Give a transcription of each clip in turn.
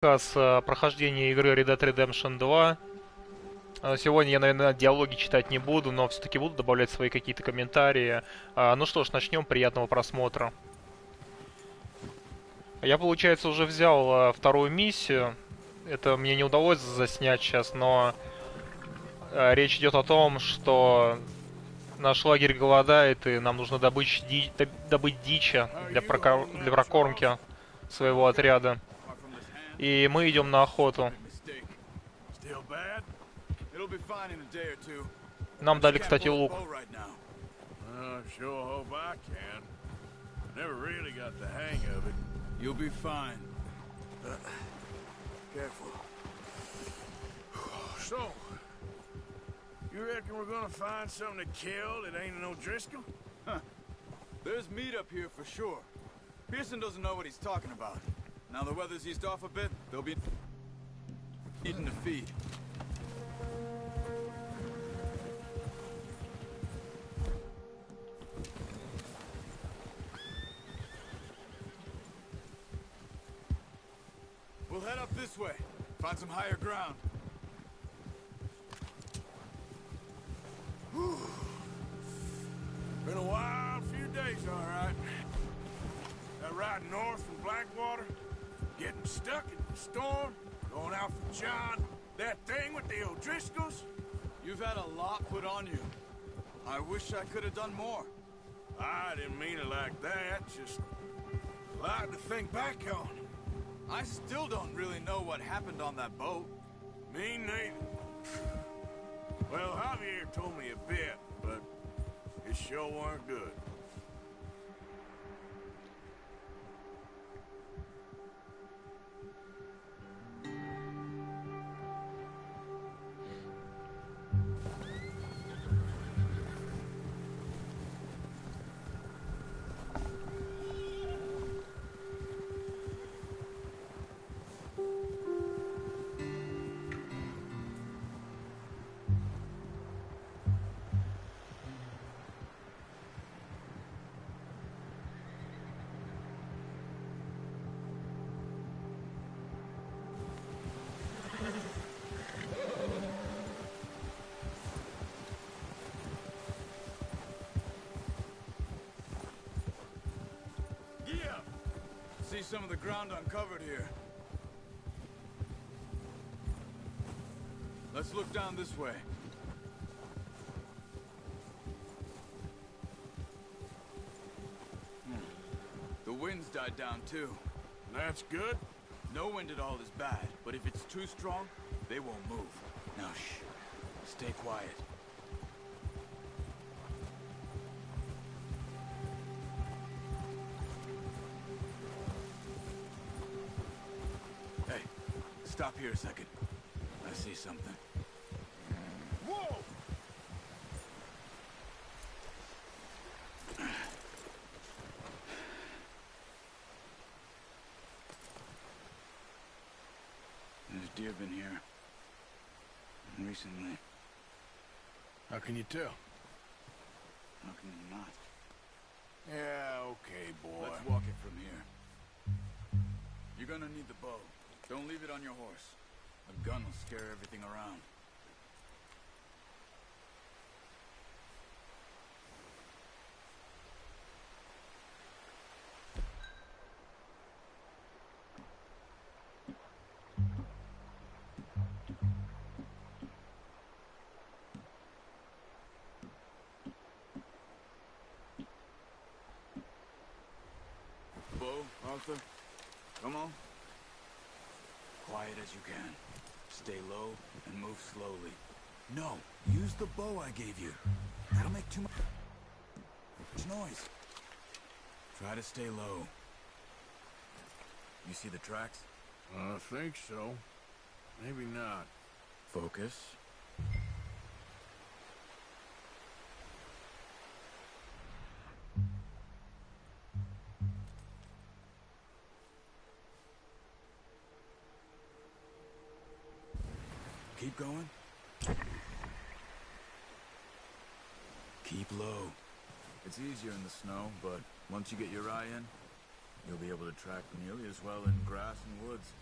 С прохождения игры Red Dead Redemption 2. Сегодня я, наверное, диалоги читать не буду, но все-таки буду добавлять свои какие-то комментарии. Ну что ж, начнем. Приятного просмотра. Я, получается, уже взял вторую миссию. Это мне не удалось заснять сейчас, но речь идет о том, что наш лагерь голодает, и нам нужно добыть дичи для прокормки своего отряда. И мы идем на охоту. Нам дали, кстати, лук. So, you reckon we're gonna find something to kill that ain't no Driscoll? Huh. There's meat up here for sure. Pearson doesn't know what he's talking about. Now the weather's eased off a bit, they'll be eating to feed. We'll head up this way, find some higher ground. Whew. Been a wild few days, all right. That ride north from Blackwater, getting stuck in the storm, going out for John, that thing with the O'Driscolls. You've had a lot put on you. I wish I could have done more. I didn't mean it like that, just a lot to think back on. I still don't really know what happened on that boat. Me neither. Well, Javier told me a bit, but it sure weren't good. See some of the ground uncovered here. Let's look down this way. The wind's died down too. That's good. No wind at all is bad, but if it's too strong, they won't move. Now shh. Stay quiet. Hey, stop here a second. I see something. Whoa! There's deer been here. Recently. How can you tell? How can you not? Yeah, okay, boy. Let's walk it from here. You're gonna need the bow. Don't leave it on your horse. A gun will scare everything around. Bow, Arthur. Come on. Quiet as you can. Stay low and move slowly. No, use the bow I gave you. That'll make too much noise. Try to stay low. You see the tracks? I think so. Maybe not. Focus. Keep going. Keep low. It's easier in the snow, but once you get your eye in, you'll be able to track nearly as well in grass and woods.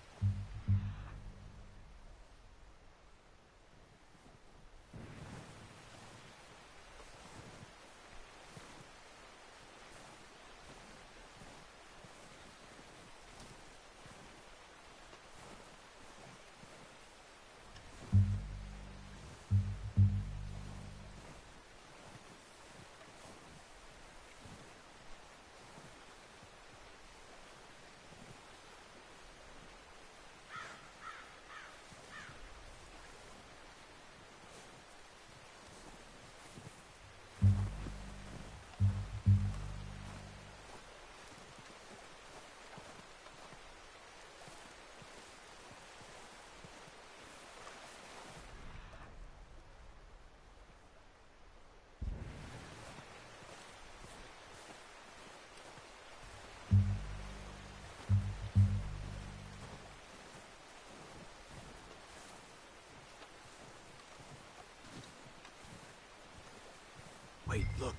Look.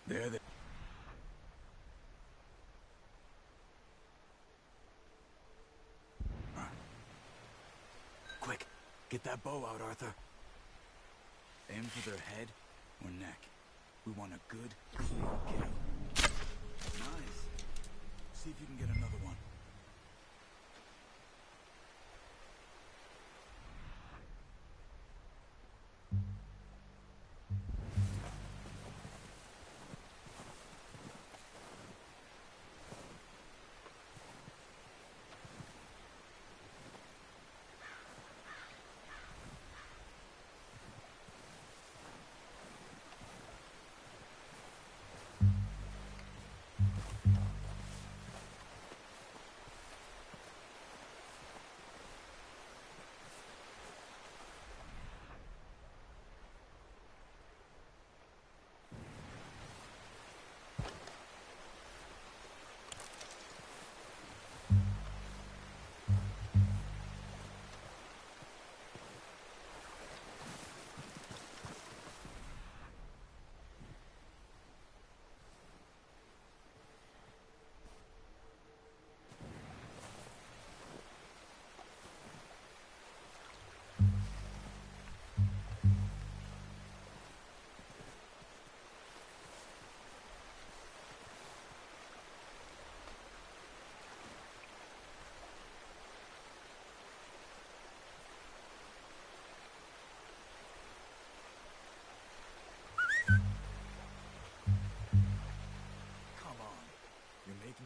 There they... Quick, get that bow out, Arthur. Aim for their head or neck. We want a good, clean kill. Nice. See if you can get another one.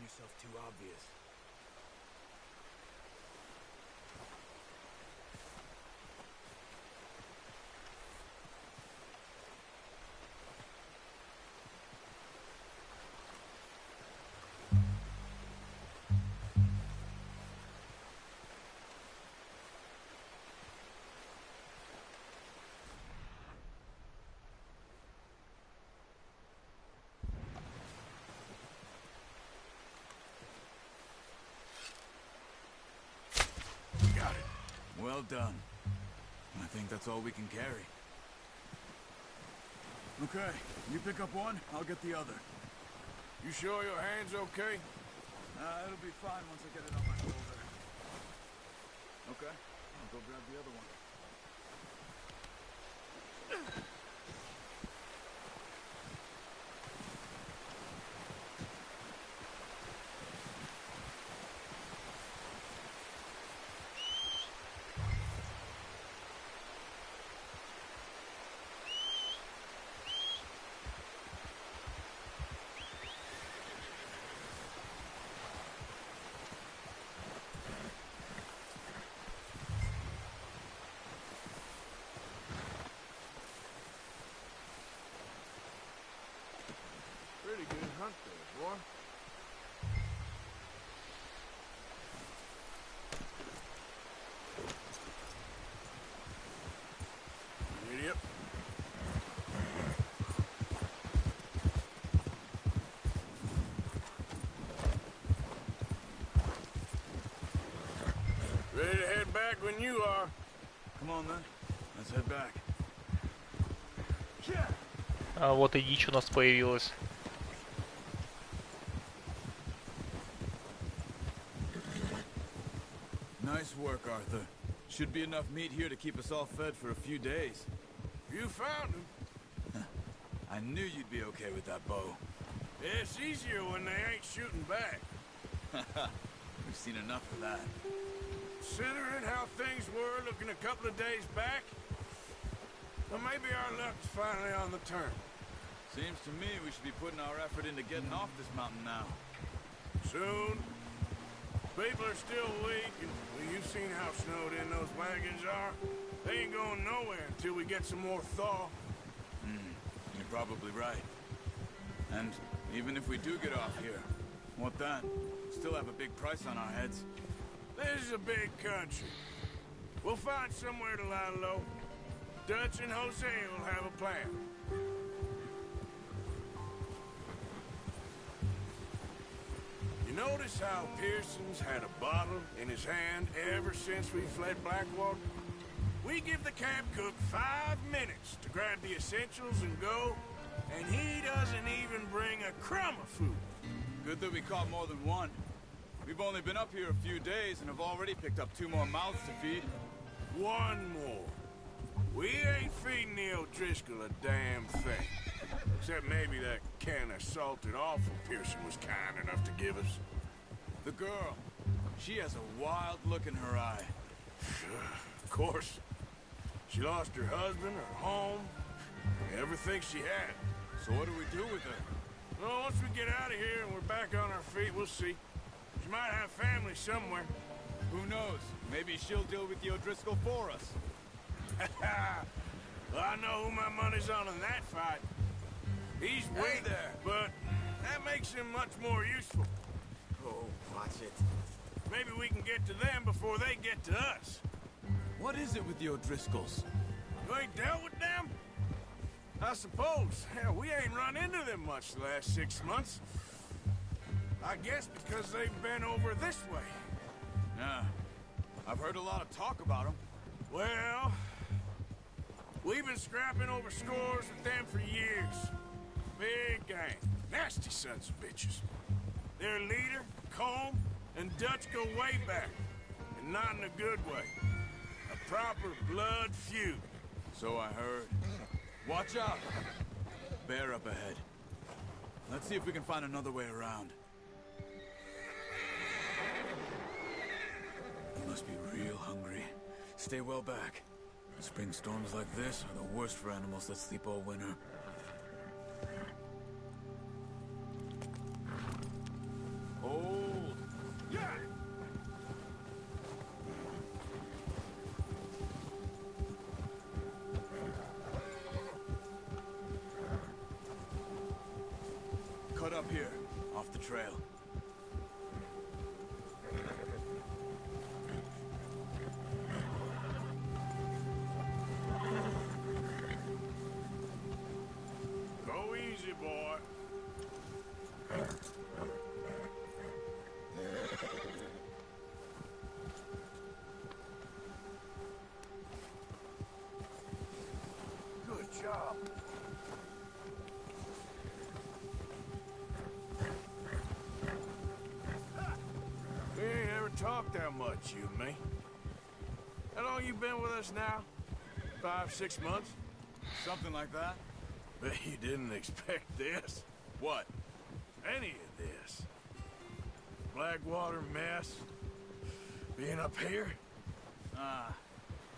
Yourself too obvious. Well done. I think that's all we can carry. Okay, you pick up one, I'll get the other. You sure your hand's okay? It'll be fine once I get it on my shoulder. Okay, I'll go grab the other one. Pretty good hunt there, boy. Idiot. Ready to head back when you are. Come on then, let's head back. А вот и дичь у нас появилась. Nice work, Arthur. Should be enough meat here to keep us all fed for a few days. You found him. I knew you'd be okay with that bow. It's easier when they ain't shooting back. We've seen enough of that. Considering how things were looking a couple of days back, well, maybe our luck's finally on the turn. Seems to me we should be putting our effort into getting off this mountain now. Soon. People are still weak, and well, you've seen how snowed in those wagons are. They ain't going nowhere until we get some more thaw. You're probably right. And even if we do get off here, what then? Still have a big price on our heads. This is a big country. We'll find somewhere to lie low. Dutch and Jose will have a plan. You notice how Pearson's had a bottle in his hand ever since we fled Blackwater? We give the camp cook 5 minutes to grab the essentials and go, And he doesn't even bring a crumb of food. Good that we caught more than one. We've only been up here a few days and have already picked up 2 more mouths to feed. One more. We ain't feeding the O'Driscoll a damn thing. Except maybe that can of salted offal Pearson was kind enough to give us. The girl. She has a wild look in her eye. Of course. She lost her husband, her home, everything she had. So what do we do with her? Well, once we get out of here and we're back on our feet, we'll see. She might have family somewhere. Who knows? Maybe she'll deal with the O'Driscoll for us. Well, I know who my money's on in that fight. He's weak, there. but that makes him much more useful. Oh, watch it. Maybe we can get to them before they get to us. What is it with the O'Driscolls? You ain't dealt with them? I suppose. Hell, we ain't run into them much the last 6 months. I guess because they've been over this way. Yeah. I've heard a lot of talk about them. Well, we've been scrapping over scores with them for years. Big gang. Nasty sons of bitches. Their leader, Combe, and Dutch go way back. And not in a good way. A proper blood feud. So I heard. Watch out! Bear up ahead. Let's see if we can find another way around. You must be real hungry. Stay well back. Spring storms like this are the worst for animals that sleep all winter. Hold! Yeah! Cut up here, off the trail. Go easy, boy. Good job. We ain't ever talked that much, you and me. How long you been with us now? 5, 6 months? Something like that? Bet you didn't expect this. What? Any of this. Blackwater mess. Being up here.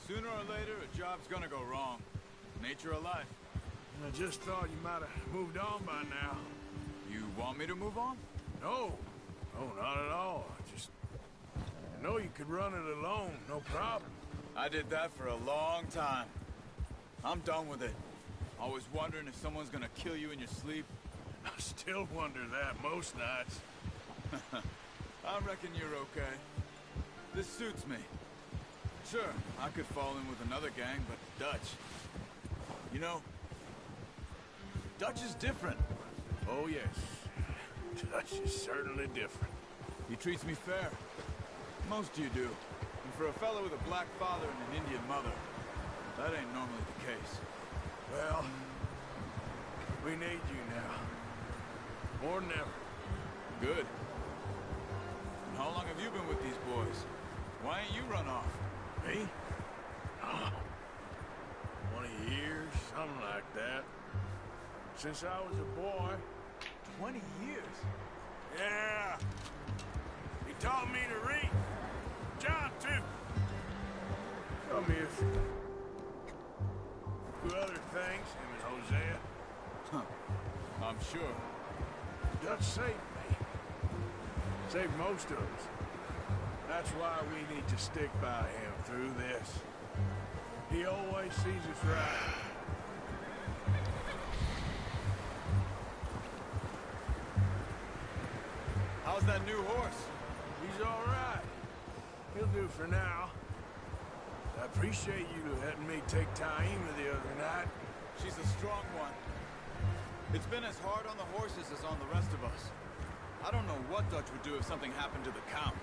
Sooner or later, a job's gonna go wrong. Nature of life. I just thought you might have moved on by now. You want me to move on? No. No, not at all. I know you could run it alone, no problem. I did that for a long time. I'm done with it. Always wondering if someone's gonna kill you in your sleep. I still wonder that most nights. I reckon you're okay. This suits me. Sure, I could fall in with another gang, but Dutch... You know, Dutch is different. Oh, yes. Dutch is certainly different. He treats me fair. Most of you do. And for a fellow with a black father and an Indian mother, that ain't normally the case. Well, we need you now. More than ever. Good. And how long have you been with these boys? Why ain't you run off? Me? Oh, 20 years, something like that. Since I was a boy. 20 years? Yeah. He taught me to read. John, too. Taught me a few other things, him and Hosea. Huh. I'm sure. Dutch saved me. Saved most of us. That's why we need to stick by him through this. He always sees us right. How's that new horse? He's all right. He'll do for now. I appreciate you letting me take Taima the other night. She's a strong one. It's been as hard on the horses as on the rest of us. I don't know what Dutch would do if something happened to the Count.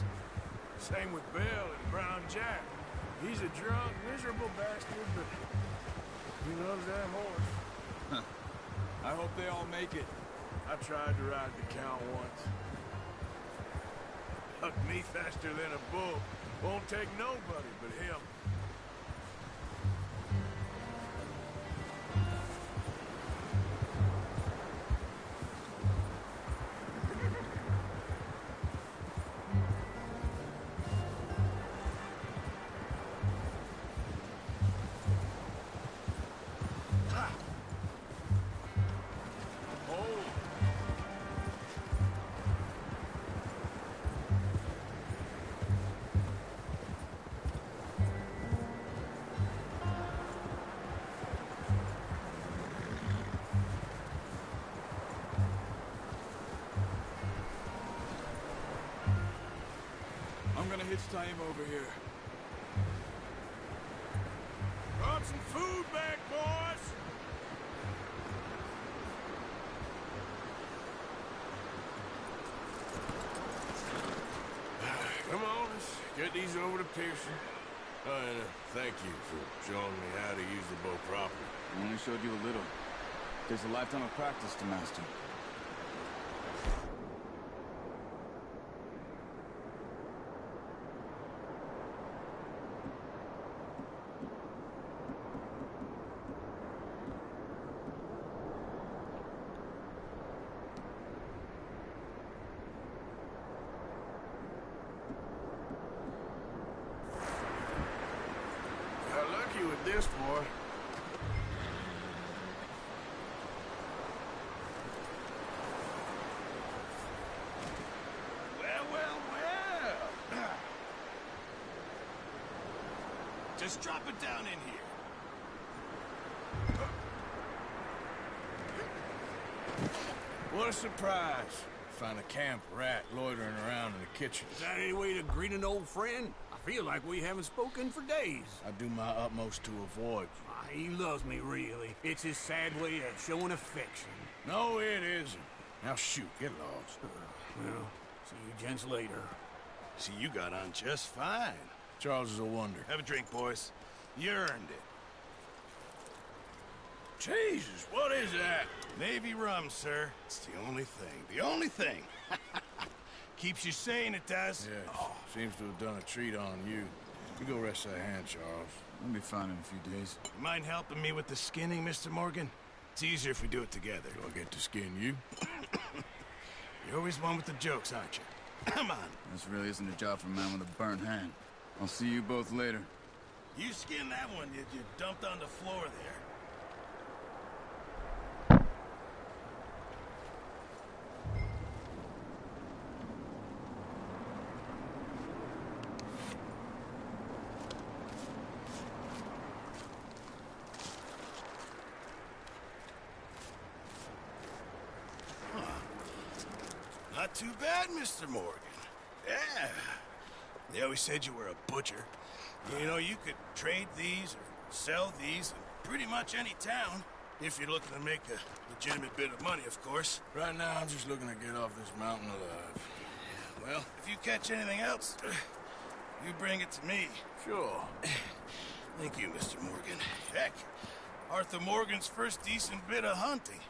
Same with Bill and Brown Jack. He's a drunk, miserable bastard, but he loves that horse. I hope they all make it. I tried to ride the count once. Hucked me faster than a bull. Won't take nobody but him. I'm gonna hitch time over here. Brought some food back, boys! Come on, let's get these over to Pearson. Oh, and thank you for showing me how to use the bow properly. I only showed you a little. Takes a lifetime of practice to master. Got lucky with this, boy. Well. Just drop it down in here. What a surprise. Find a camp rat loitering around in the kitchen. Is that any way to greet an old friend? I feel like we haven't spoken for days. I do my utmost to avoid you. He loves me, really. It's his sad way of showing affection. No, it isn't. Now shoot, get lost. Well, see you gents later. See, you got on just fine. Charles is a wonder. Have a drink, boys. You earned it. Jesus, what is that? Navy rum, sir. It's the only thing. The only thing. Keeps you sane, it does. Yes, seems to have done a treat on you. You go rest that hand, Charles. I'll be fine in a few days. You mind helping me with the skinning, Mr. Morgan? It's easier if we do it together. Do I get to skin you? You're always one with the jokes, aren't you? Come on. This really isn't a job for a man with a burnt hand. I'll see you both later. You skinned that one, did you? Dumped on the floor there. Not too bad, Mr. Morgan. Yeah. They always said you were a butcher. You know, you could trade these or sell these in pretty much any town. If you're looking to make a legitimate bit of money, of course. Right now, I'm just looking to get off this mountain alive. Well, if you catch anything else, you bring it to me. Sure. Thank you, Mr. Morgan. Heck, Arthur Morgan's first decent bit of hunting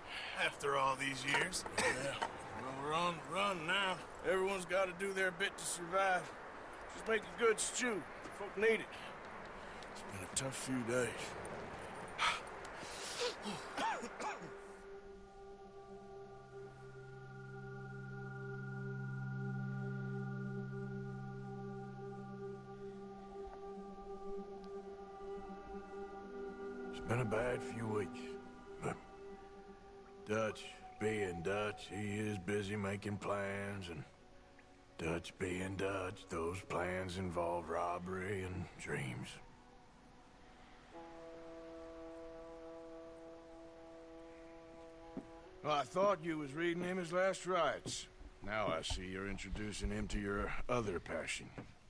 after all these years. Yeah. Well, we're on the run now. Everyone's got to do their bit to survive. Just make a good stew. Folk need it. It's been a tough few days. It's been a bad few weeks, but Dutch being Dutch, he is busy making plans, and Dutch being Dutch, those plans involve robbery and dreams. Well, I thought you was reading him his last rites. Now I see you're introducing him to your other passion.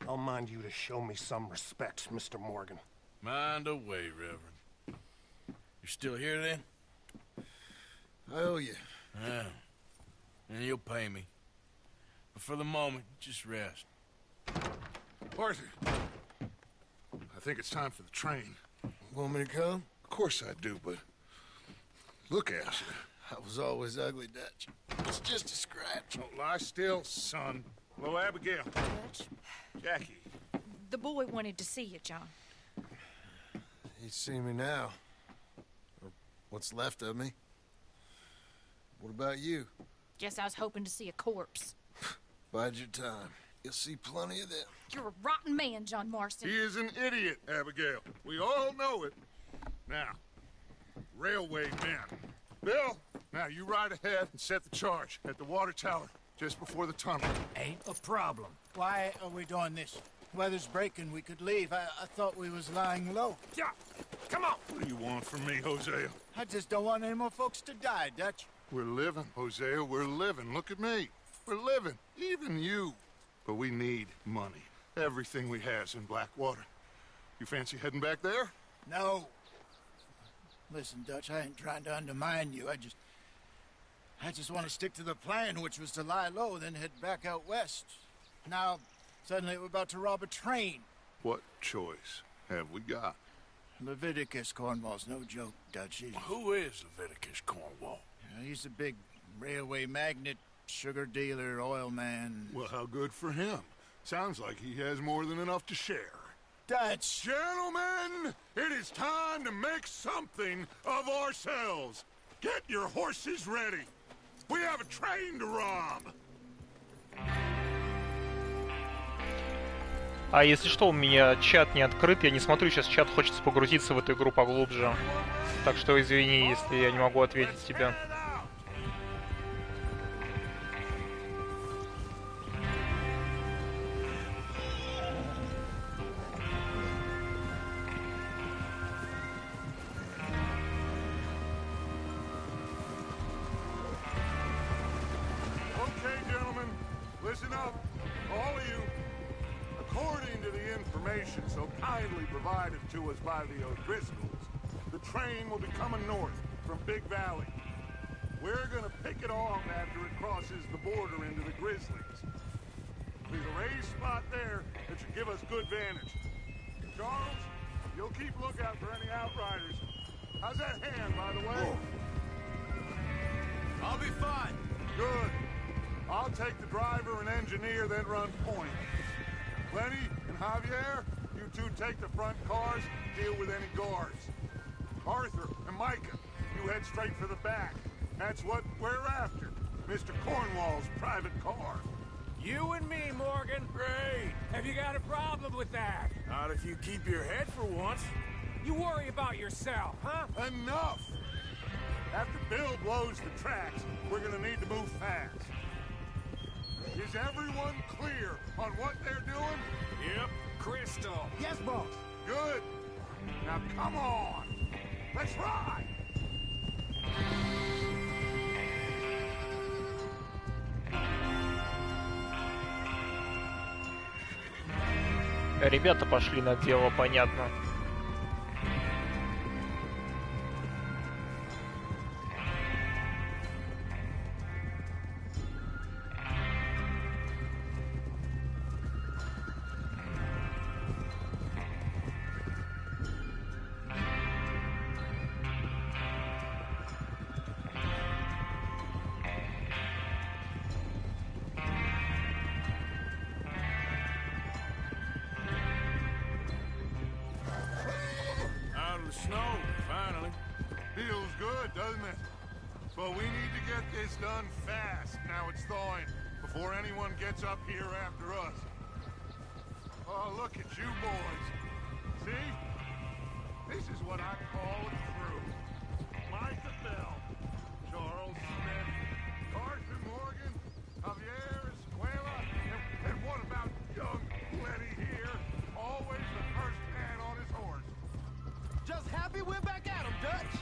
I'll mind you to show me some respect, Mr. Morgan. Mind away, Reverend. You still here, then? I owe you. Yeah. And you'll pay me. But for the moment, just rest. Arthur, I think it's time for the train. Want me to come? Of course I do, but look at you. I was always ugly, Dutch. It's just a scratch. Don't lie still, son. Hello, Abigail. Dutch, Jackie. the boy wanted to see you, John. He's seen me now. Or what's left of me. What about you? Guess I was hoping to see a corpse. Bide your time. You'll see plenty of them. You're a rotten man, John Marston. He is an idiot, Abigail. We all know it. Now, railway men. Bill, now you ride ahead and set the charge at the water tower just before the tunnel. Ain't a problem. Why are we doing this? Weather's breaking. We could leave. I thought we was lying low. Yeah, come on. What do you want from me, Hosea? I just don't want any more folks to die, Dutch. We're living, Hosea. We're living. Look at me. We're living. Even you. But we need money. Everything we has in Blackwater. You fancy heading back there? No. Listen, Dutch, I ain't trying to undermine you. I just want to stick to the plan, which was to lie low, then head back out west. Now, suddenly we're about to rob a train. What choice have we got? Leviticus Cornwall's no joke, Dutch. Who is Leviticus Cornwall? He's a big railway magnate, sugar dealer, oil man. Well, how good for him. Sounds like he has more than enough to share. Dutch! Gentlemen, it is time to make something of ourselves. Get your horses ready. We have a train to rob. А если что, у меня чат не открыт, я не смотрю сейчас чат, хочется погрузиться в эту игру поглубже. Так что извини, если я не могу ответить тебе. Okay, gentlemen, listen up, all of you. According to the information so kindly provided to us by the O'Driscolls, the train will be coming north from Big Valley. We're gonna pick it off after it crosses the border into the Grizzlies. There's a raised spot there that should give us good vantage. Charles, you'll keep lookout for any outriders. How's that hand, by the way? I'll be fine. Good. I'll take the driver and engineer, then run point. Lenny and Javier, you two take the front cars, deal with any guards. Arthur and Micah, you head straight for the back. That's what we're after. Mr. Cornwall's private car. You and me, Morgan. Great! Have you got a problem with that? Not if you keep your head for once. You worry about yourself, huh? Enough! After Bill blows the tracks, we're gonna need to move fast. Is everyone clear on what they're doing? Yep. Crystal. Yes, boss. Good. Now come on. Let's ride. Ребята пошли на дело, понятно. Out of the snow, finally. Feels good, doesn't it? But we need to get this done fast. Now it's thawing, before anyone gets up here after us. Oh, look at you boys. See? This is what I call a crew. Micah Bell, Charles Smith, Arthur Morgan, Javier Escuela, and what about young Lenny here? Always the first man on his horse. Just happy we're back at him, Dutch.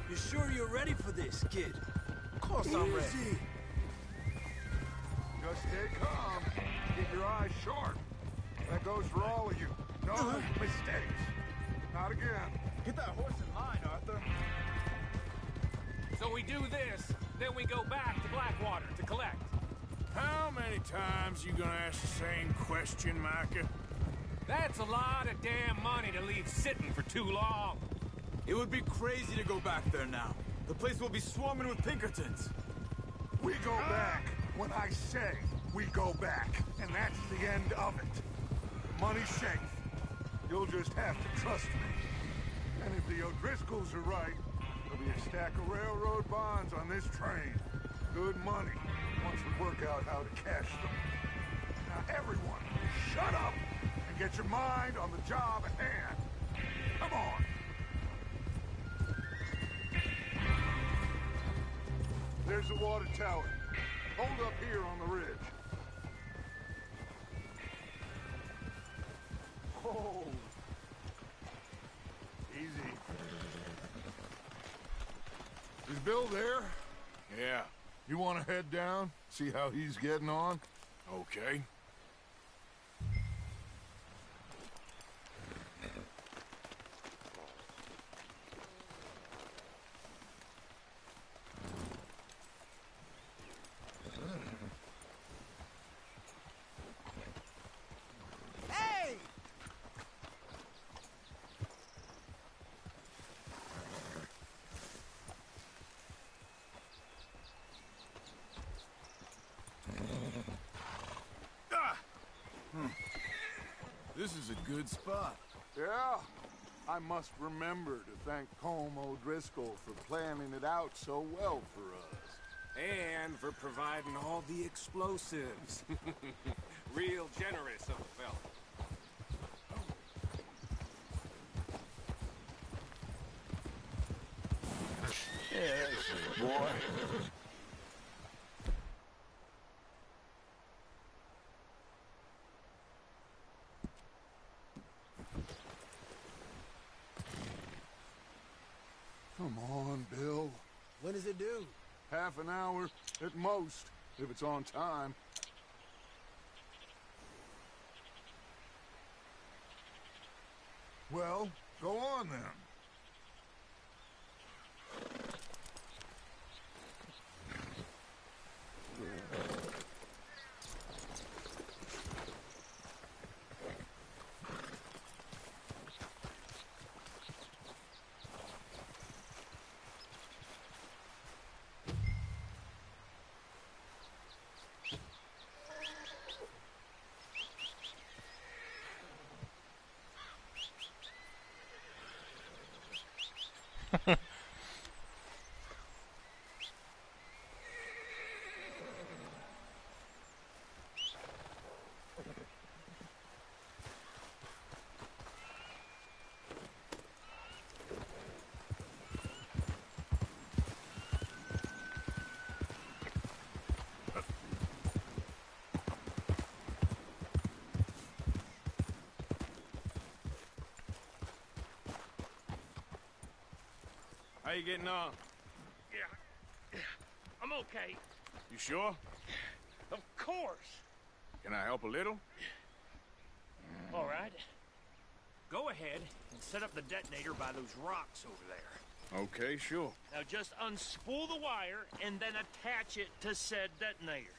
You sure you're ready for this, kid? Of course I'm ready. Just stay calm. Keep your eyes sharp. That goes for all of you. No mistakes. Not again. Get that horse in line, Arthur. So we do this, then we go back to Blackwater to collect. How many times you gonna ask the same question, Micah? That's a lot of damn money to leave sitting for too long. It would be crazy to go back there now. The place will be swarming with Pinkertons. We go back when I say we go back, and that's the end of it. The money's safe. You'll just have to trust me. And if the O'Driscolls are right, there'll be a stack of railroad bonds on this train. Good money, once we work out how to cash them. Now everyone, shut up and get your mind on the job at hand. Come on. There's the water tower. Hold up here on the ridge. Oh. Easy. Is Bill there? Yeah. You want to head down? See how he's getting on? Okay. This is a good spot. Yeah. I must remember to thank Colm O'Driscoll for planning it out so well for us. And for providing all the explosives. Real generous of a fella. Yeah, that's it, boy. Come on, Bill. When does it do? Half an hour at most, if it's on time. Well, go on then. How you getting on? Yeah, I'm okay. You sure? Of course. Can I help a little? All right. Go ahead and set up the detonator by those rocks over there. Okay, sure. Now just unspool the wire and then attach it to said detonator.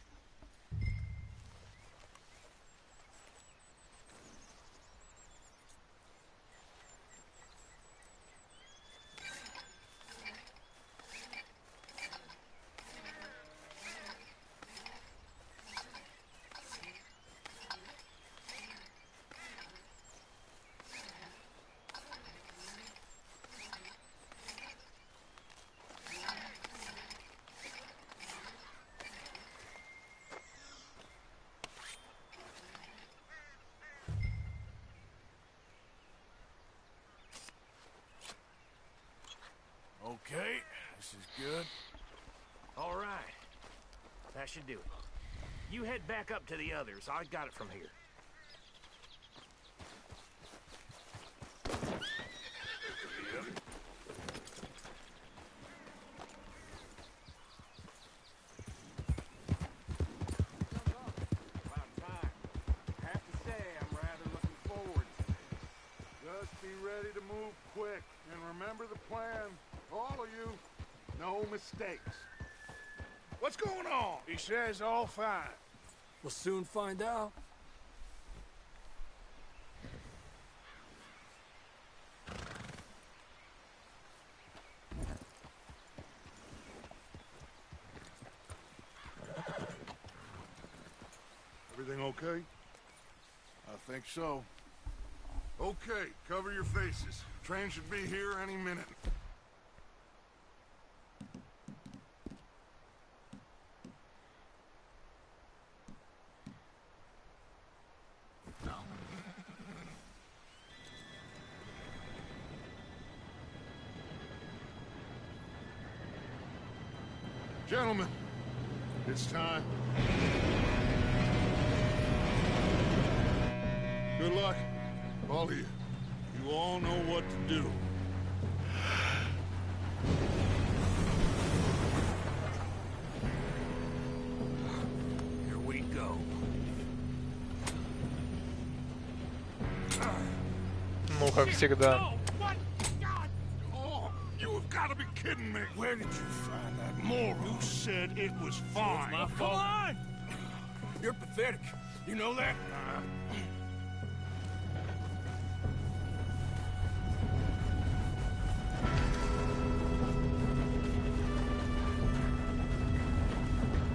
Okay, this is good. All right. That should do it. You head back up to the others. I got it from here. About time. I have to say, I'm rather looking forward to this. Just be ready to move quick, and remember the plan. All of you, no mistakes. What's going on? He says all fine. We'll soon find out. Everything okay? I think so. Okay, cover your faces. Train should be here any minute. Gentlemen, it's time. Good luck, all of you. You all know what to do. Here we go. Ну, как всегда. No! What? God! Oh, you have got to be kidding me. Where did you find that moron? You said it was fine. My fault. Come on! You're pathetic. You know that?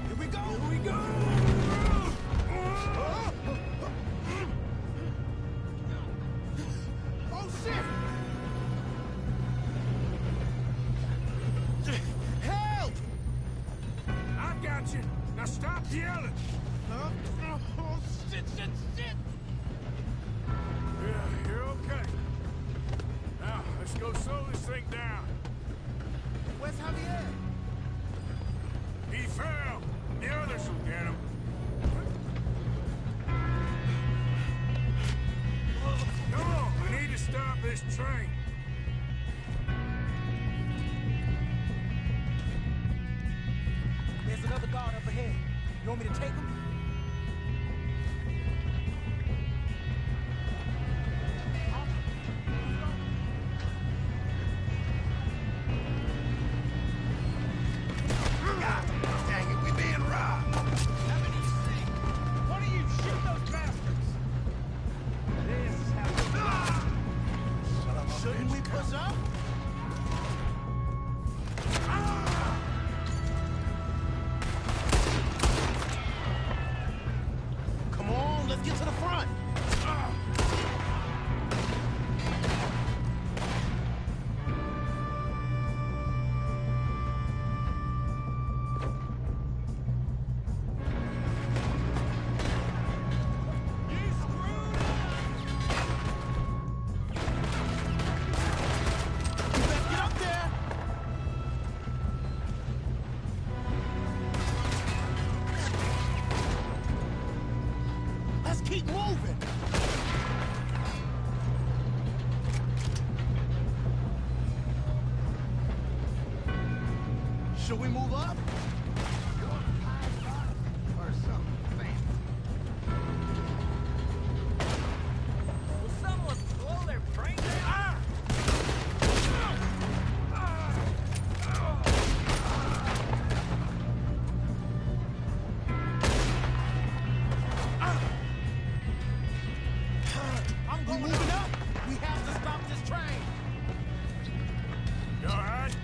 Here we go! Here we go! Oh, shit! Help! I got you. Now stop yelling. Oh, shit, shit, shit! Yeah, you're okay. Now, let's go slow this thing down. Where's Javier? He fell. The others will get him. Come on, we need to stop this train. There's another guard up ahead. You want me to take him? Dang it, we being robbed. How many you see? One of you shoot those bastards! This is how Shouldn't we push up? Come on, let's get to the front. You better get up there. Let's keep moving. Should we move up? Or something fancy. Will someone slow their train down? I'm going moving up. We have to stop this train. You all right?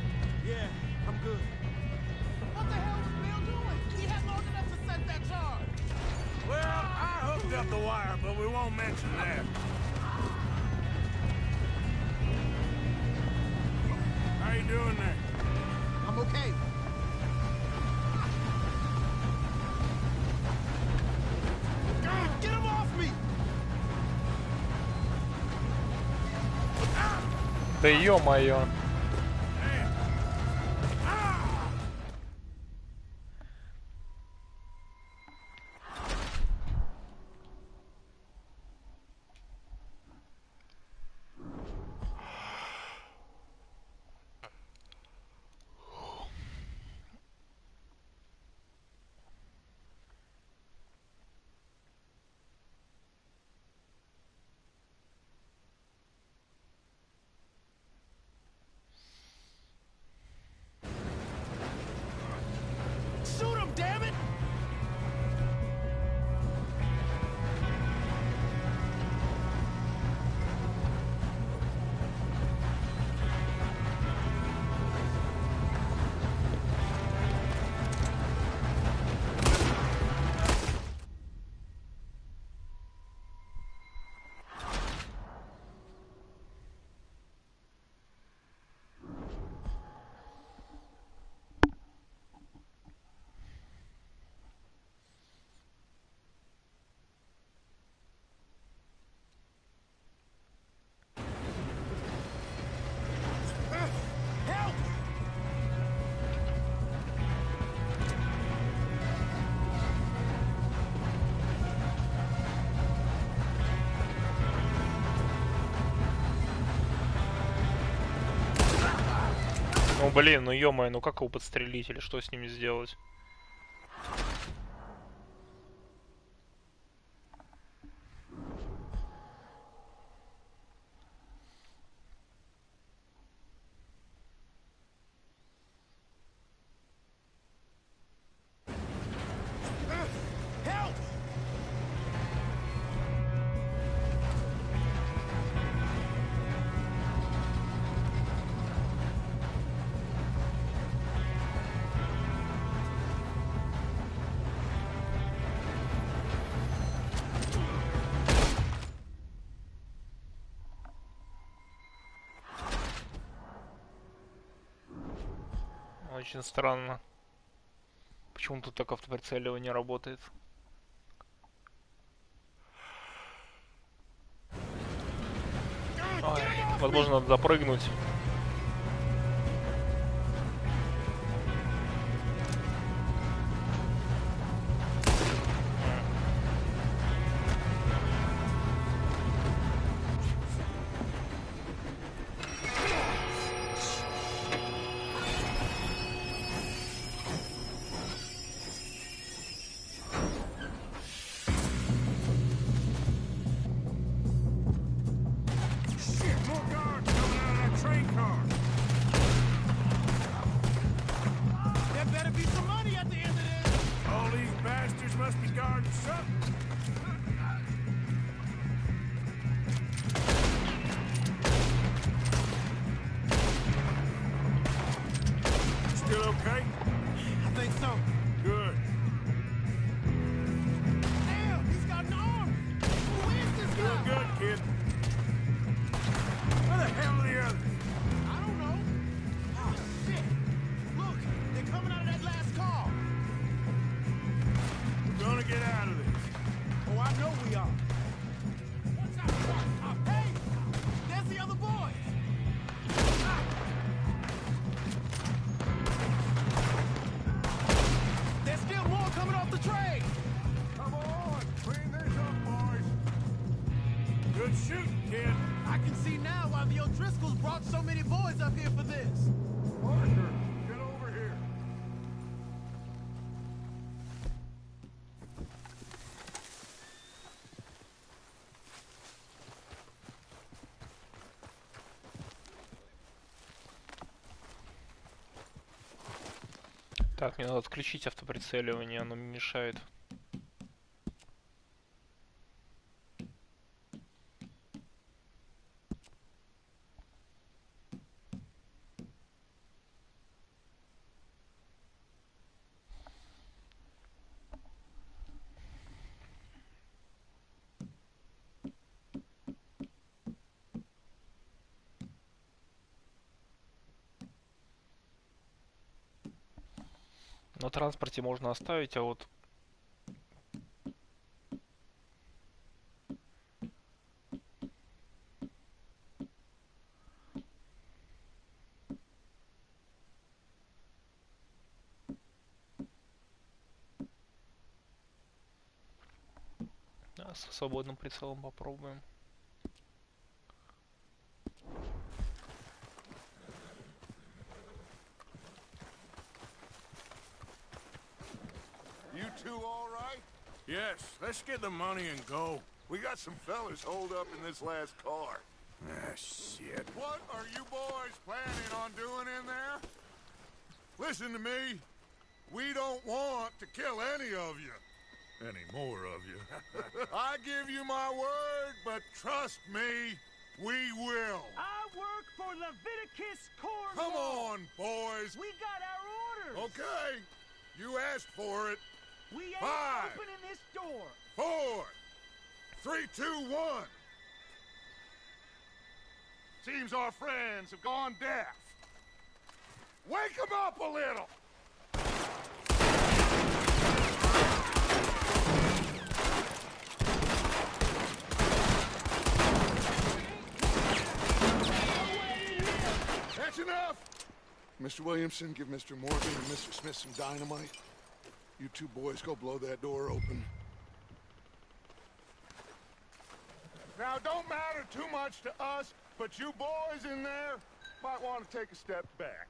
Yeah, I'm good. What the hell was Bill doing? He had long enough to set that charge. Well, I hooked up the wire, but we won't mention that. How you doing there? I'm okay. God, get him off me! Да ё-моё. Ну блин, ну ё-моё, ну как его подстрелить или что с ними сделать? Очень странно. Почему тут так автоприцеливание работает? Ой, возможно, надо запрыгнуть. Shit, more guards coming out of that train car. There better be some money at the end of this. All these bastards must be guarding something. Still okay? I think so. Good. Damn, he's got an arm. Who is this guy? Doing good, kid. Where the hell are the others? I don't know. Oh, shit. Look, they're coming out of that last car. We're gonna get out of this. Oh, I know we are. Watch out, watch out. Hey! There's the other boys. Ah. There's still more coming off the train. Come on, clean this up, boys. Good shooting, kid. I can see now why the O'Driscolls brought so many boys up here for this. Parker, get over here. Так, мне надо отключить автоприцеливание, оно мне мешает. На транспорте можно оставить, а вот... С свободным прицелом попробуем. You two all right? Yes, let's get the money and go. We got some fellas holed up in this last car. Ah, shit. What are you boys planning on doing in there? Listen to me. We don't want to kill any of you. Any more of you. I give you my word, but trust me, we will. I work for Leviticus Corps. Come on, boys. We got our orders. Okay. You asked for it. We ain't 5, opening this door. 4, 3, 2, 1. Seems our friends have gone deaf. Wake them up a little. That's enough. Mr. Williamson, give Mr. Morgan and Mr. Smith some dynamite. You two boys go blow that door open. Now, don't matter too much to us, but you boys in there might want to take a step back.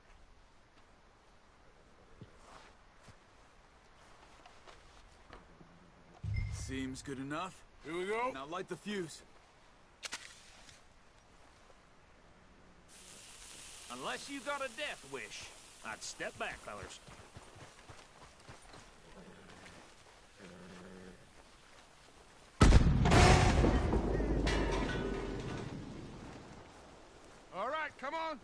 Seems good enough. Here we go. Now light the fuse. Unless you got a death wish, I'd step back, fellas. All right, come on.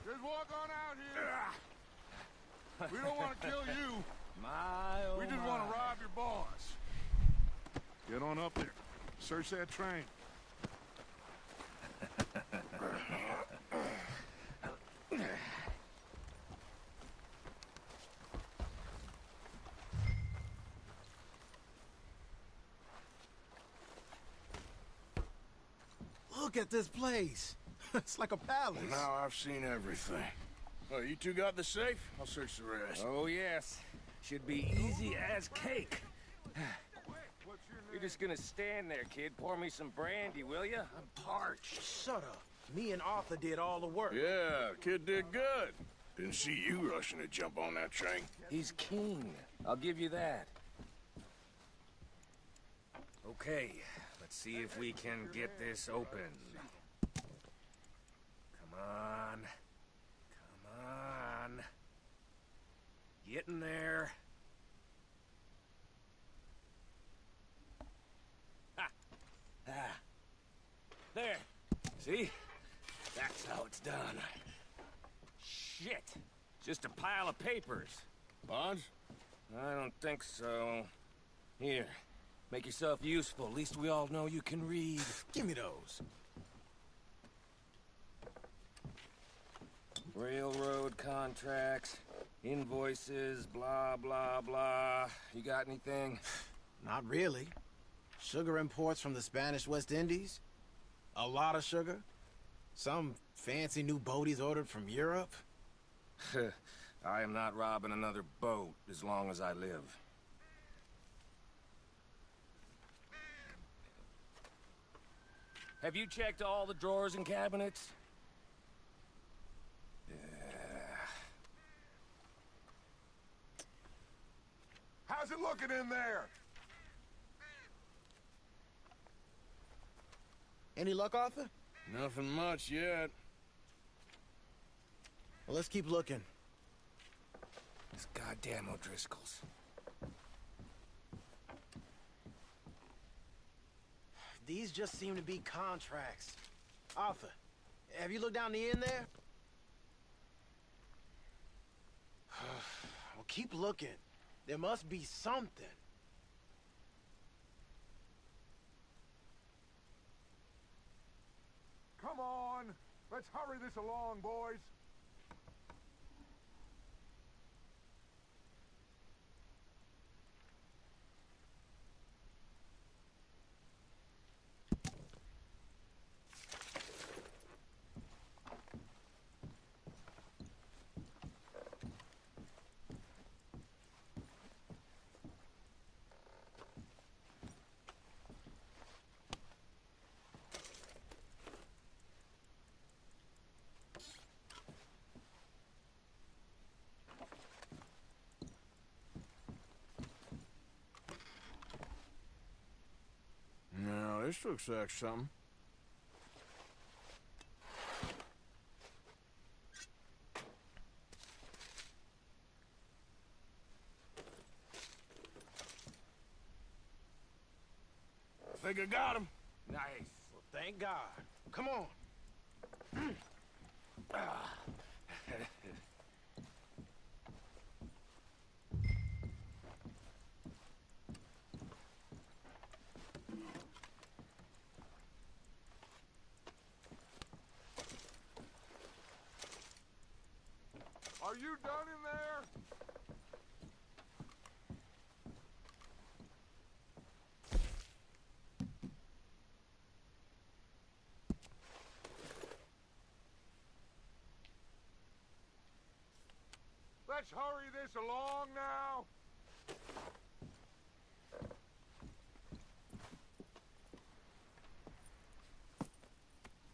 Just walk on out here. We don't want to kill you. We just want to rob your boss. Get on up there. Search that train. Look at this place. It's like a palace. Now I've seen everything. Oh, you two got the safe? I'll search the rest. Oh, yes. Should be easy as cake. You're just gonna stand there, kid. Pour me some brandy, will you? I'm parched. Shut up. Me and Arthur did all the work. Yeah, kid did good. Didn't see you rushing to jump on that train. He's king. I'll give you that. Okay, let's see if we can get this open. Come on. Come on. Get in there. Ha! Ah. There. See? That's how it's done. Shit. Just a pile of papers. Bonds? I don't think so. Here. Make yourself useful. At least we all know you can read. Give me those. Railroad contracts, invoices, blah, blah, blah. You got anything? Not really. Sugar imports from the Spanish West Indies. A lot of sugar. Some fancy new boat he's ordered from Europe. I am not robbing another boat as long as I live. Have you checked all the drawers and cabinets? How's it looking in there? Any luck, Arthur? Nothing much yet. Well, let's keep looking. This goddamn O'Driscolls. These just seem to be contracts. Arthur, have you looked down the end there? Well, keep looking. There must be something. Come on. Let's hurry this along, boys. Now, this looks like something. I think I got him. Nice. Well, thank God. Come on. Are you done in there? Let's hurry this along now.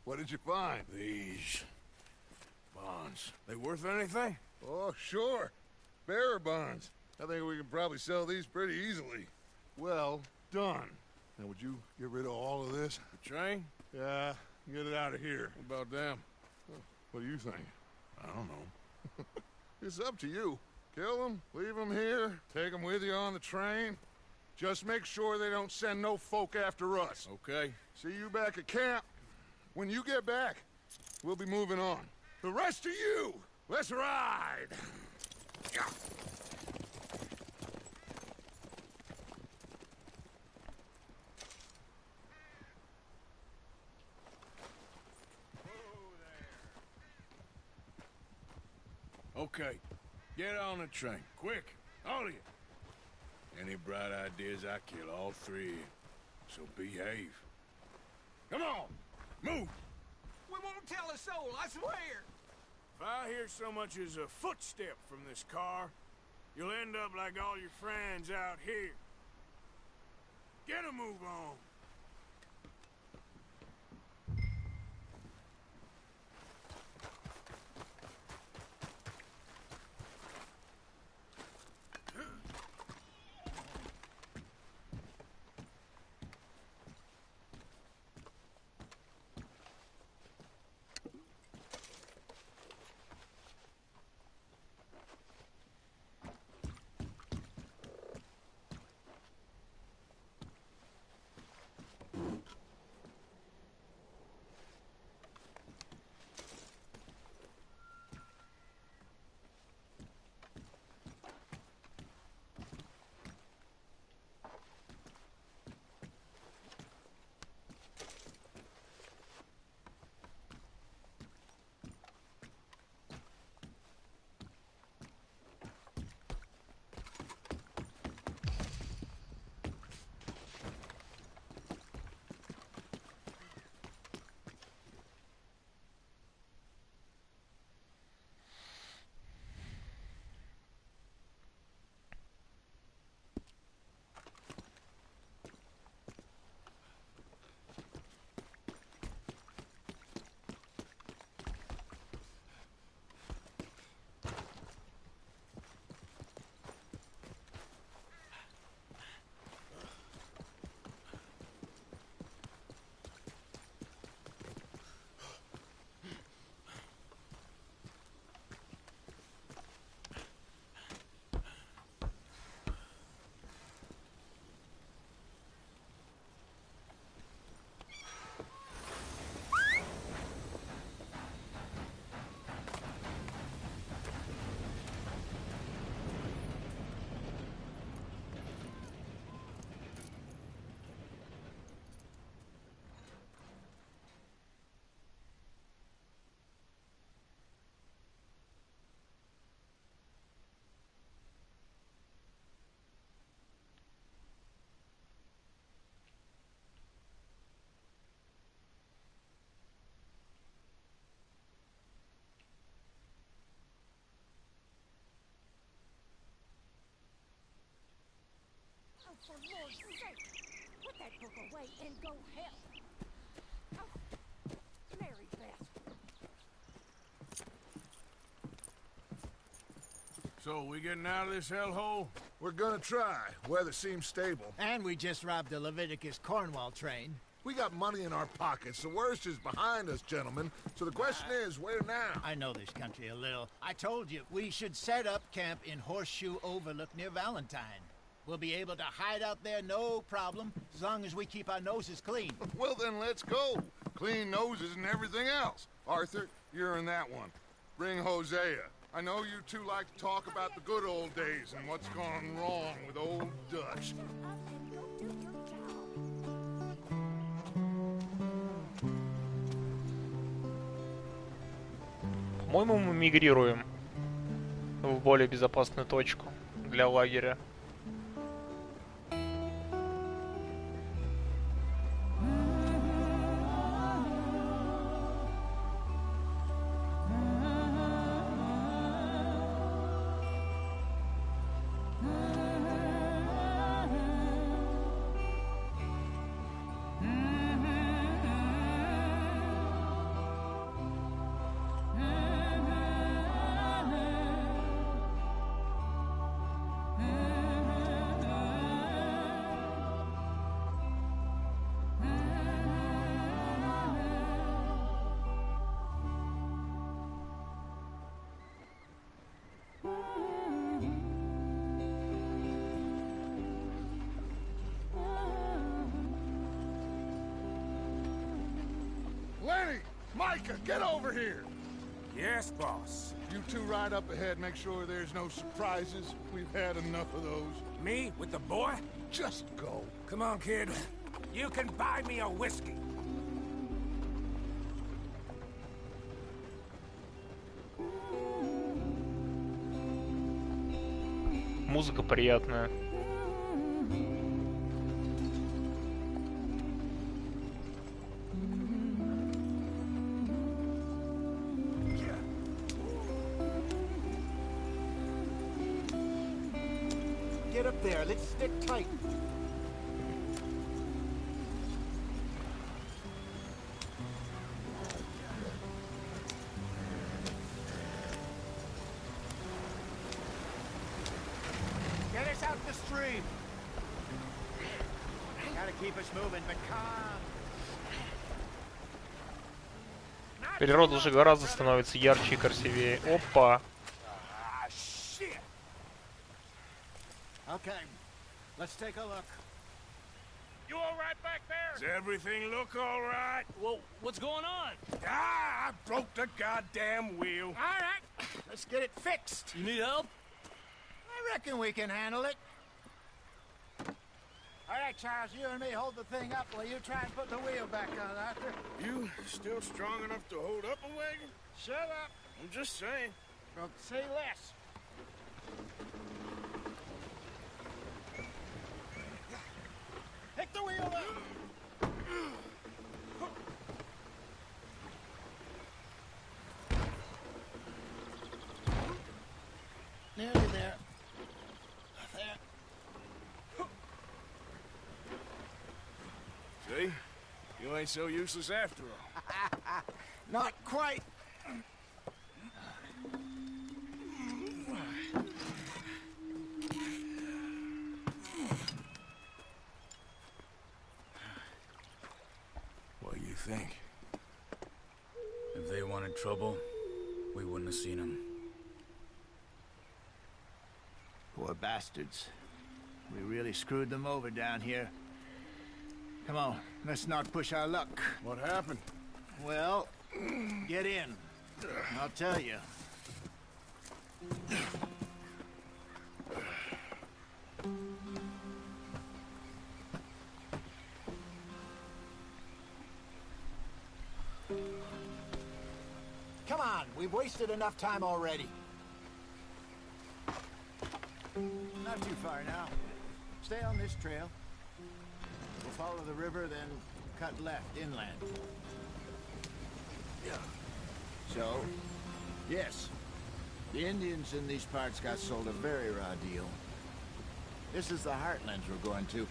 What did you find? These bonds. They worth anything? Oh, sure. Bearer bonds. I think we can probably sell these pretty easily. Well, done. Now, would you get rid of all of this? The train? Yeah, get it out of here. What about them? What do you think? I don't know. It's up to you. Kill them, leave them here, take them with you on the train. Just make sure they don't send no folk after us. Okay. See you back at camp. When you get back, we'll be moving on. The rest of you, let's ride! Yeah. Okay. Get on the train. Quick. All of you. Any bright ideas, I kill all three of you. So behave. Come on! Move! We won't tell a soul, I swear! If I hear so much as a footstep from this car, you'll end up like all your friends out here. Get a move on. For Lord's sake, put that book away and go help. Oh, Mary Beth. So, we getting out of this hellhole? We're gonna try. Weather seems stable. And we just robbed the Leviticus Cornwall train. We got money in our pockets. The worst is behind us, gentlemen. So the question is, where now? I know this country a little. I told you, we should set up camp in Horseshoe Overlook near Valentine. We'll be able to hide out there, no problem, as long as we keep our noses clean. Well, then let's go. Clean noses and everything else. Arthur, you're in that one. Bring Hosea. I know you two like to talk about the good old days and what's gone wrong with old Dutch. По-моему, мы мигрируем в более безопасную точку для лагеря. Micah, get over here! Yes, boss. You two ride up ahead, make sure there's no surprises. We've had enough of those. Me with the boy? Just go. Come on, kid. You can buy me a whiskey. Музыка приятная. Get up there. Let's stick tight. Get us out the stream. Gotta keep us moving, but calm. Природа уже гораздо становится ярче и красивее. Опа! Okay, let's take a look. You all right back there? Does everything look all right? Well, what's going on? Ah, I broke the goddamn wheel. All right, let's get it fixed. You need help? I reckon we can handle it. All right, Charles, you and me hold the thing up while you try and put the wheel back on, Arthur. You still strong enough to hold up a wagon? Shut up. I'm just saying. Well, say less. Pick the wheel up. Nearly there. See? You ain't so useless after all. Not quite. What do you think? If they wanted trouble, we wouldn't have seen them. Poor bastards. We really screwed them over down here. Come on, let's not push our luck. What happened? Well, get in. I'll tell you. Come on, we've wasted enough time already. Not too far now. Stay on this trail. We'll follow the river, then cut left inland. Yeah. So, yes, the Indians in these parts got sold a very raw deal. This is the heartlands we're going to.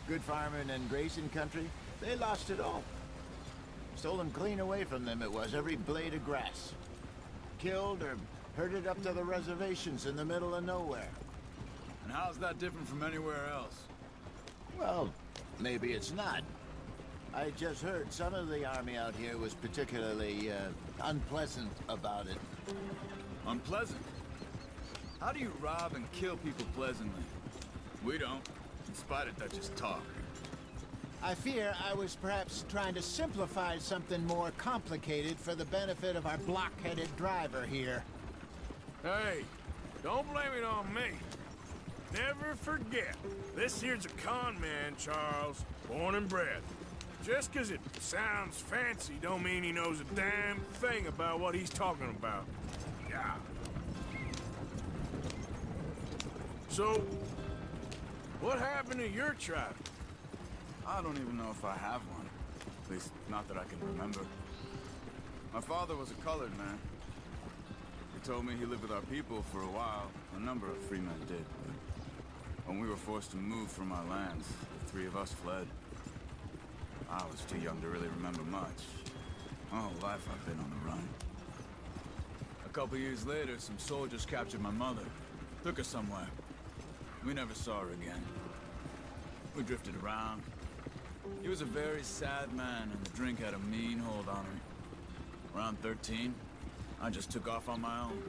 Good farming and grazing country, they lost it all. Stolen clean away from them it was, every blade of grass. Killed or herded up to the reservations in the middle of nowhere. And how's that different from anywhere else? Well, maybe it's not. I just heard some of the army out here was particularly, unpleasant about it. Unpleasant? How do you rob and kill people pleasantly? We don't, in spite of Dutch's talk. I fear I was perhaps trying to simplify something more complicated for the benefit of our block-headed driver here. Hey, don't blame it on me. Never forget, this here's a con man, Charles, born and bred. Just 'cause it sounds fancy don't mean he knows a damn thing about what he's talking about. Yeah. So, what happened to your tribe? I don't even know if I have one. At least, not that I can remember. My father was a colored man. He told me he lived with our people for a while. A number of free men did, but when we were forced to move from our lands, the three of us fled. I was too young to really remember much. My whole life I've been on the run. A couple years later, some soldiers captured my mother. Took her somewhere. We never saw her again. We drifted around. He was a very sad man, and the drink had a mean hold on me. Around 13, I just took off on my own.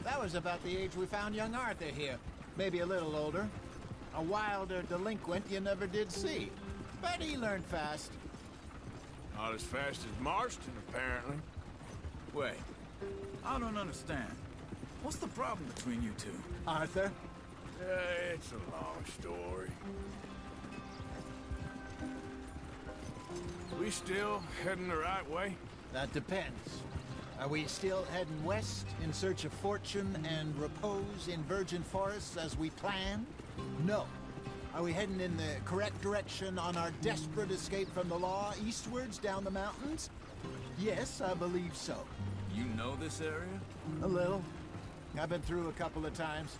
That was about the age we found young Arthur here. Maybe a little older. A wilder delinquent you never did see. But he learned fast. Not as fast as Marston, apparently. Wait, I don't understand. What's the problem between you two? Arthur? It's a long story. We still heading the right way? That depends. Are we still heading west in search of fortune and repose in virgin forests as we planned? No. Are we heading in the correct direction on our desperate escape from the law eastwards down the mountains? Yes, I believe so. You know this area? A little. I've been through a couple of times.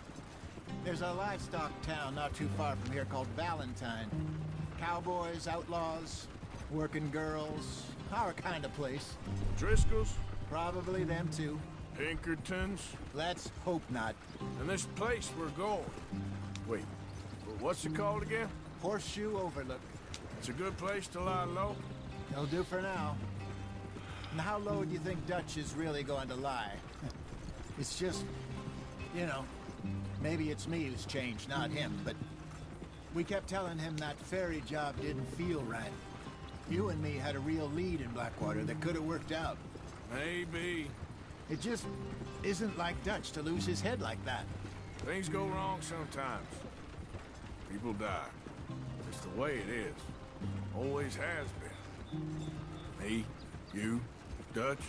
There's a livestock town not too far from here called Valentine. Cowboys, outlaws, working girls, our kind of place. Driscoll's? Probably them too. Pinkertons? Let's hope not. And this place we're going. Wait, what's it called again? Horseshoe Overlook. It's a good place to lie low? It'll do for now. And how low do you think Dutch is really going to lie? It's just, you know, maybe it's me who's changed, not him, but we kept telling him that ferry job didn't feel right. You and me had a real lead in Blackwater that could have worked out. Maybe. It just isn't like Dutch to lose his head like that. Things go wrong sometimes. People die. It's the way it is. Always has been. Me, you, Dutch.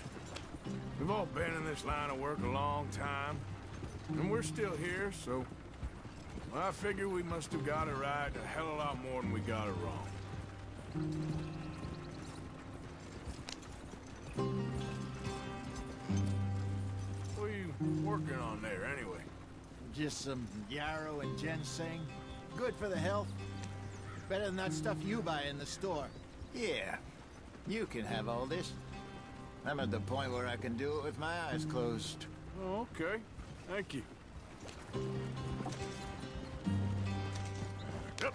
We've all been in this line of work a long time. And we're still here, so... well, I figure we must have got it right a hell of a lot more than we got it wrong. What are you working on there, anyway? Just some yarrow and ginseng. Good for the health. Better than that stuff you buy in the store. Yeah, you can have all this. I'm at the point where I can do it with my eyes closed. Oh, okay. Thank you. Yep.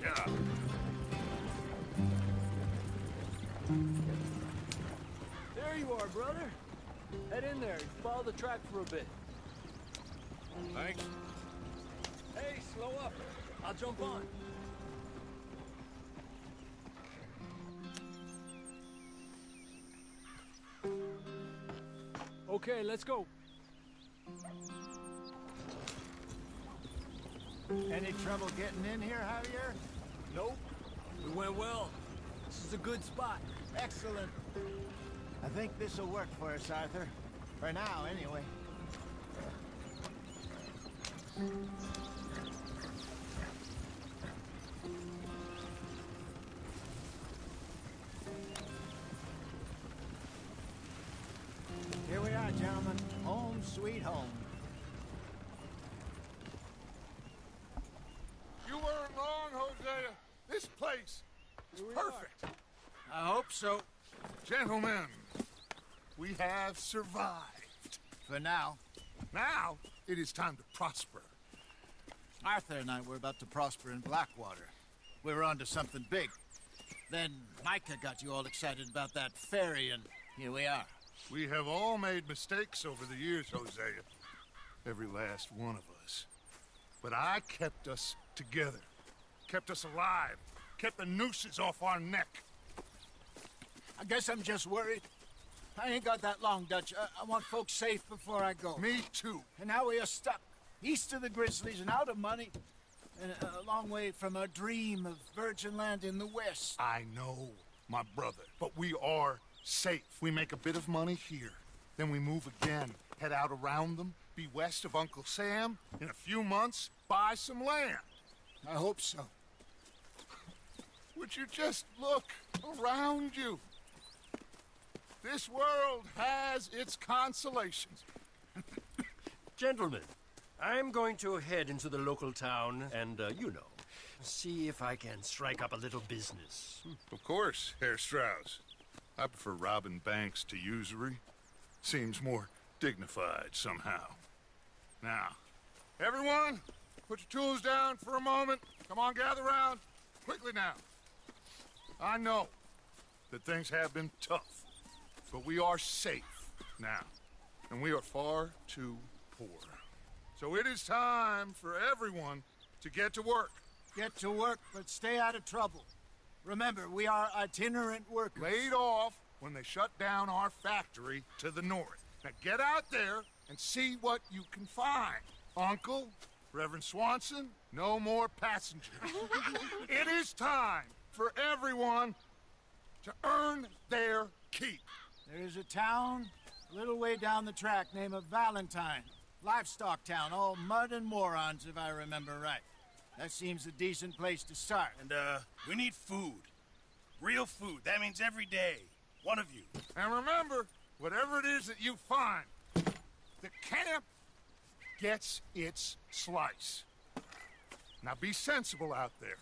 Yeah. There you are, brother. Head in there and follow the track for a bit. Thanks. Hey, slow up. I'll jump on. Okay, let's go. Any trouble getting in here, Javier? Nope. We went well. This is a good spot. Excellent. I think this'll work for us, Arthur. For now, anyway. Here we are, gentlemen. Home sweet home. You weren't wrong, Hosea. This place is perfect. I hope so. Gentlemen, we have survived. For now. Now, it is time to prosper. Arthur and I were about to prosper in Blackwater. We were onto something big. Then Micah got you all excited about that ferry, and here we are. We have all made mistakes over the years, Hosea. Every last one of us. But I kept us together. Kept us alive. kept the nooses off our neck. I guess I'm just worried. I ain't got that long, Dutch. I want folks safe before I go. Me too. And now we are stuck east of the Grizzlies and out of money, and a long way from a dream of virgin land in the west. I know, my brother, but we are safe. We make a bit of money here, then we move again, head out around them, be west of Uncle Sam, in a few months, buy some land. I hope so. Would you just look around you? This world has its consolations. Gentlemen, I'm going to head into the local town and, see if I can strike up a little business. Of course, Herr Strauss. I prefer robbing banks to usury. Seems more dignified somehow. Now, everyone, put your tools down for a moment. Come on, gather round. Quickly now. I know that things have been tough, but we are safe now, and we are far too poor. So it is time for everyone to get to work. Get to work, but stay out of trouble. Remember, we are itinerant workers. Laid off when they shut down our factory to the north. Now get out there and see what you can find. Uncle, Reverend Swanson, no more passengers. It is time for everyone to earn their keep. There is a town a little way down the track named Valentine. Livestock town, all mud and morons, if I remember right. That seems a decent place to start. And, we need food. Real food. That means every day. One of you. And remember, whatever it is that you find, the camp gets its slice. Now be sensible out there.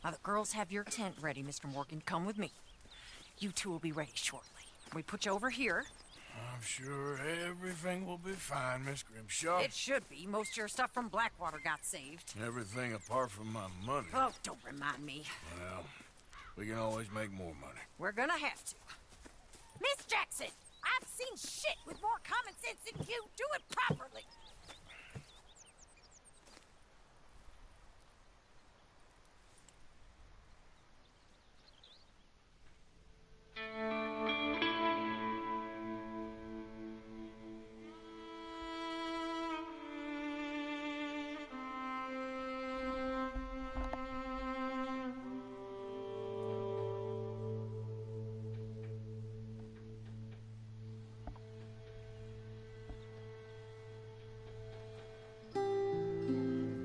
Now the girls have your tent ready, Mr. Morgan. Come with me. You two will be ready shortly. We put you over here. I'm sure everything will be fine, Miss Grimshaw. It should be. Most of your stuff from Blackwater got saved. Everything apart from my money. Oh, don't remind me. Well, we can always make more money. We're gonna have to. Miss Jackson, I've seen shit with more common sense than you. Do it properly.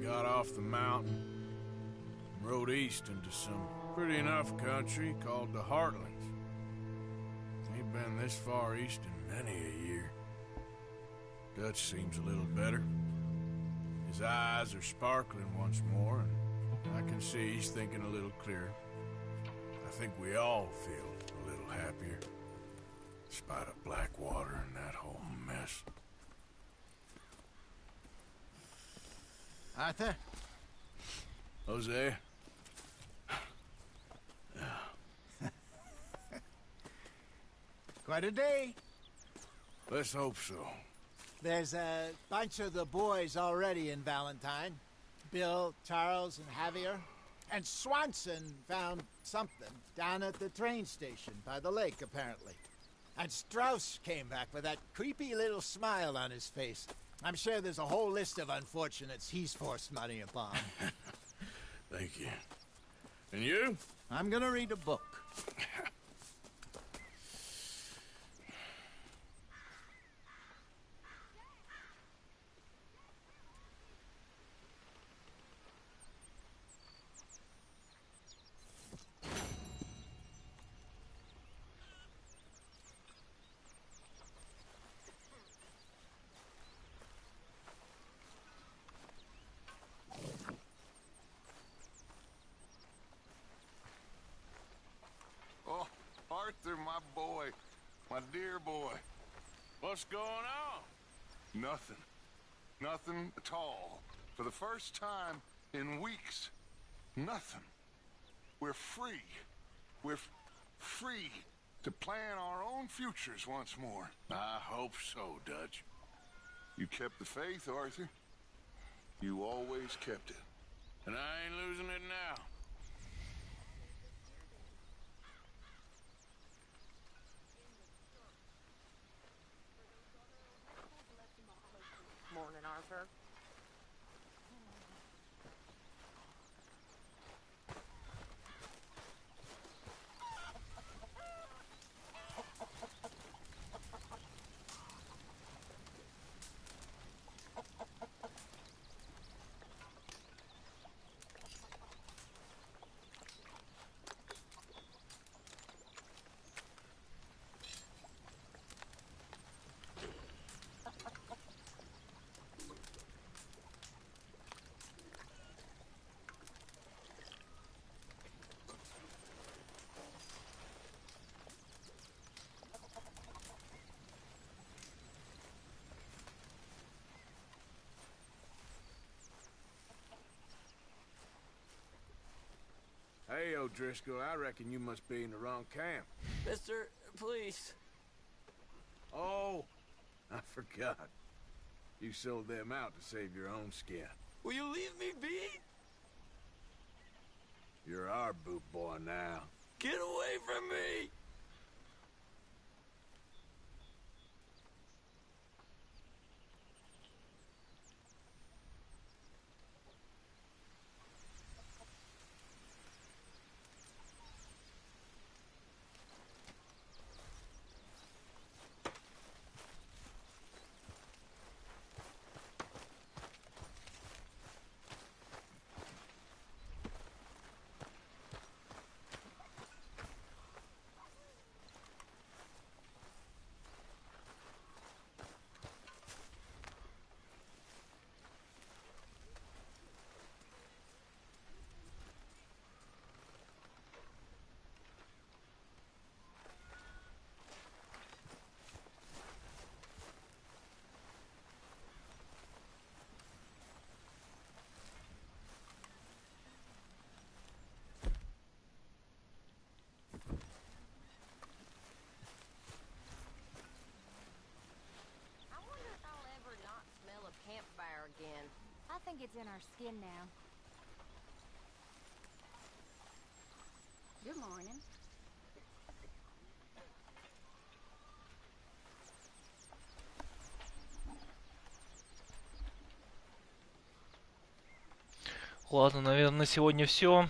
Got off the mountain, rode east into some pretty enough country called the Heartlands. Ain't been this far east in many a year. Dutch seems a little better. His eyes are sparkling once more, and I can see he's thinking a little clearer. I think we all feel a little happier, in spite of Blackwater and that whole mess. Arthur? Jose? Quite a day. Let's hope so. There's a bunch of the boys already in Valentine. Bill, Charles, and Javier. And Swanson found something down at the train station by the lake, apparently. And Strauss came back with that creepy little smile on his face. I'm sure there's a whole list of unfortunates he's forced money upon. Thank you. And you? I'm gonna read a book. Oh, Arthur, my boy. My dear boy. What's going on? Nothing. Nothing at all. For the first time in weeks. Nothing. We're free. We're free to plan our own futures once more. I hope so, Dutch. You kept the faith, Arthur. You always kept it. And I ain't losing it now. Driscoll, I reckon you must be in the wrong camp. Mister, please. Oh, I forgot. You sold them out to save your own skin. Will you leave me be? You're our boot boy now. Get away from me! Again. I think it's in our skin now. Good morning. Ладно, наверное, на сегодня все.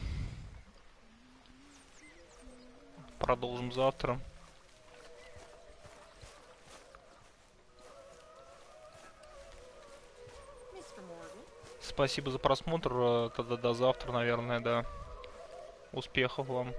Продолжим завтра. Спасибо за просмотр. Тогда до завтра, наверное, да. Успехов вам.